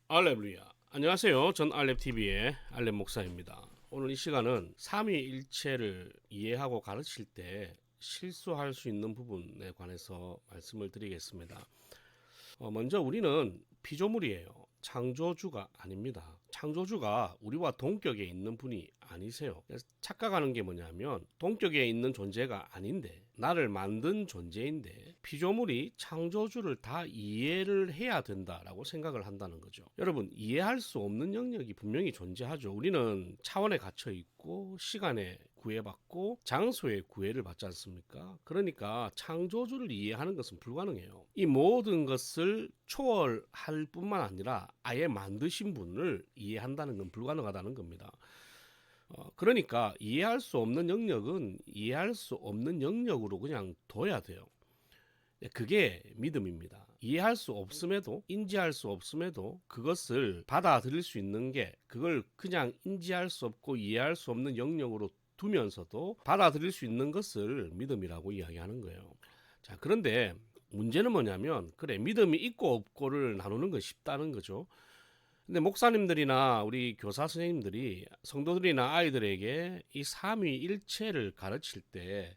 알렙루야. 안녕하세요. 전 알렙TV의 알렙 목사입니다. 오늘 이 시간은 삼위일체를 이해하고 가르칠 때 실수할 수 있는 부분에 관해서 말씀을 드리겠습니다. 먼저 우리는 피조물이에요. 창조주가 아닙니다. 창조주가 우리와 동격에 있는 분이 아니세요. 그래서 착각하는 게 뭐냐면 동격에 있는 존재가 아닌데 나를 만든 존재인데 피조물이 창조주를 다 이해를 해야 된다라고 생각을 한다는 거죠. 여러분, 이해할 수 없는 영역이 분명히 존재하죠. 우리는 차원에 갇혀 있고 시간에 구애받고 장소에 구애를 받지 않습니까? 그러니까 창조주를 이해하는 것은 불가능해요. 이 모든 것을 초월할 뿐만 아니라 아예 만드신 분을 이해한다는 건 불가능하다는 겁니다. 그러니까 이해할 수 없는 영역은 이해할 수 없는 영역으로 그냥 둬야 돼요. 그게 믿음입니다. 이해할 수 없음에도 인지할 수 없음에도 그것을 받아들일 수 있는 게 그걸 그냥 인지할 수 없고 이해할 수 없는 영역으로 두면서도 받아들일 수 있는 것을 믿음이라고 이야기하는 거예요. 자, 그런데 문제는 뭐냐면 그래 믿음이 있고 없고를 나누는 건 쉽다는 거죠. 근데 목사님들이나 우리 교사 선생님들이 성도들이나 아이들에게 이 삼위일체를 가르칠 때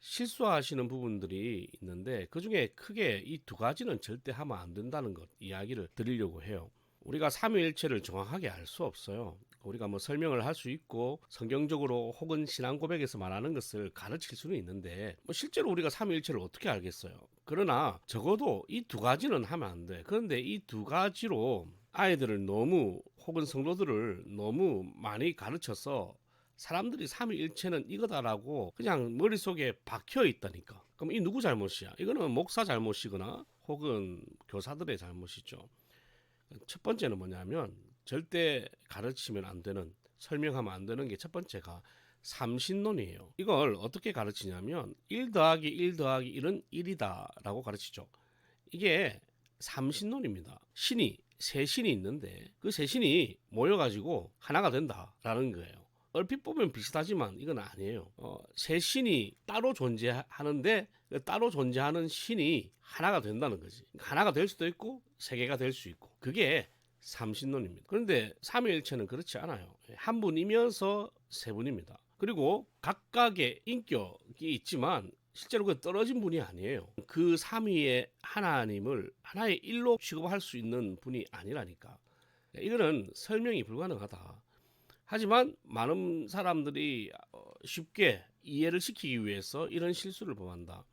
실수하시는 부분들이 있는데 그중에 크게 이 두 가지는 절대 하면 안 된다는 것 이야기를 드리려고 해요. 우리가 삼위일체를 정확하게 알 수 없어요. 우리가 뭐 설명을 할 수 있고 성경적으로 혹은 신앙 고백에서 말하는 것을 가르칠 수는 있는데 뭐 실제로 우리가 삼위일체를 어떻게 알겠어요. 그러나 적어도 이 두 가지는 하면 안 돼. 그런데 이 두 가지로 아이들을 너무 혹은 성도들을 너무 많이 가르쳐서 사람들이 삼위일체는 이거다라고 그냥 머릿속에 박혀 있다니까. 그럼 이 누구 잘못이야? 이거는 목사 잘못이거나 혹은 교사들의 잘못이죠. 첫 번째는 뭐냐면 절대 가르치면 안 되는, 설명하면 안 되는 게 첫 번째가 삼신론이에요. 이걸 어떻게 가르치냐면 1 더하기 1 더하기 1은 1이다라고 가르치죠. 이게 삼신론입니다. 신이 세 신이 있는데 그 세 신이 모여가지고 하나가 된다라는 거예요. 얼핏 보면 비슷하지만 이건 아니에요. 세 신이 따로 존재하는데 따로 존재하는 신이 하나가 된다는 거지. 하나가 될 수도 있고 세 개가 될 수 있고 그게 삼신론입니다. 그런데 삼위일체는 그렇지 않아요. 한 분이면서 세 분입니다. 그리고 각각의 인격이 있지만 실제로 그 떨어진 분이 아니에요. 그 삼위의 하나님을 하나의 일로 취급할 수 있는 분이 아니라니까. 이거는 설명이 불가능하다. 하지만 많은 사람들이 쉽게 이해를 시키기 위해서 이런 실수를 범한다.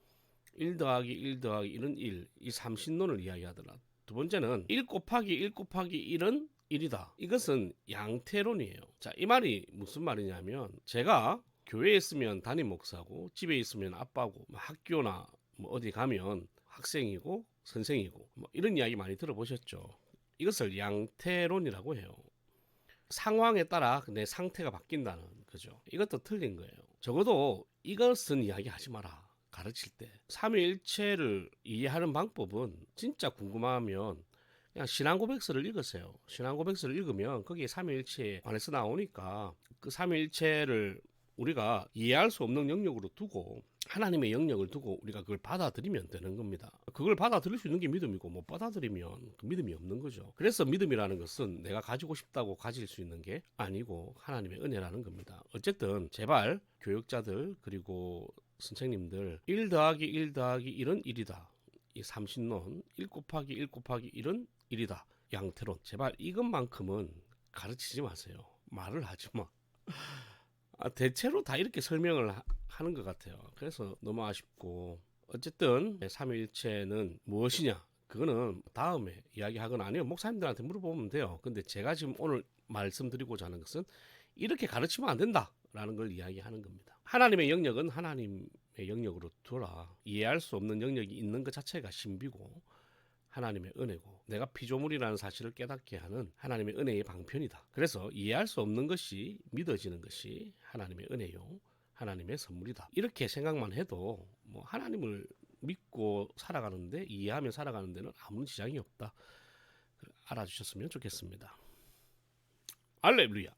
1 더하기 1 더하기 1은 1. 이 삼신론을 이야기하더라. 두 번째는 1 곱하기 1 곱하기 1은 1이다. 이것은 양태론이에요. 자, 이 말이 무슨 말이냐면 제가 교회에 있으면 담임 목사고 집에 있으면 아빠고 뭐 학교나 뭐 어디 가면 학생이고 선생이고 뭐 이런 이야기 많이 들어보셨죠. 이것을 양태론이라고 해요. 상황에 따라 내 상태가 바뀐다는 거죠. 이것도 틀린 거예요. 적어도 이것은 이야기하지 마라. 가르칠 때 삼위일체를 이해하는 방법은 진짜 궁금하면 그냥 신앙고백서를 읽으세요. 신앙고백서를 읽으면 거기에 삼위일체에 관해서 나오니까 그 삼위일체를 우리가 이해할 수 없는 영역으로 두고 하나님의 영역을 두고 우리가 그걸 받아들이면 되는 겁니다. 그걸 받아들일 수 있는 게 믿음이고 못 받아들이면 그 믿음이 없는 거죠. 그래서 믿음이라는 것은 내가 가지고 싶다고 가질 수 있는 게 아니고 하나님의 은혜라는 겁니다. 어쨌든 제발 교육자들 그리고 선생님들 1 더하기 1 더하기 1은 1이다. 이 삼신론 1 곱하기 1 곱하기 1은 1이다. 양태론 제발 이것만큼은 가르치지 마세요. 말을 하지 마. 대체로 다 이렇게 설명을 하는 것 같아요. 그래서 너무 아쉽고 어쨌든 삼위일체는 무엇이냐 그거는 다음에 이야기하거나 아니면 목사님들한테 물어보면 돼요. 근데 제가 지금 오늘 말씀드리고자 하는 것은 이렇게 가르치면 안 된다라는 걸 이야기하는 겁니다. 하나님의 영역은 하나님의 영역으로 두라. 이해할 수 없는 영역이 있는 것 자체가 신비고 하나님의 은혜고 내가 피조물이라는 사실을 깨닫게 하는 하나님의 은혜의 방편이다. 그래서 이해할 수 없는 것이 믿어지는 것이 하나님의 은혜요. 하나님의 선물이다. 이렇게 생각만 해도 뭐 하나님을 믿고 살아가는데 이해하며 살아가는 데는 아무 지장이 없다. 알아주셨으면 좋겠습니다. 할렐루야.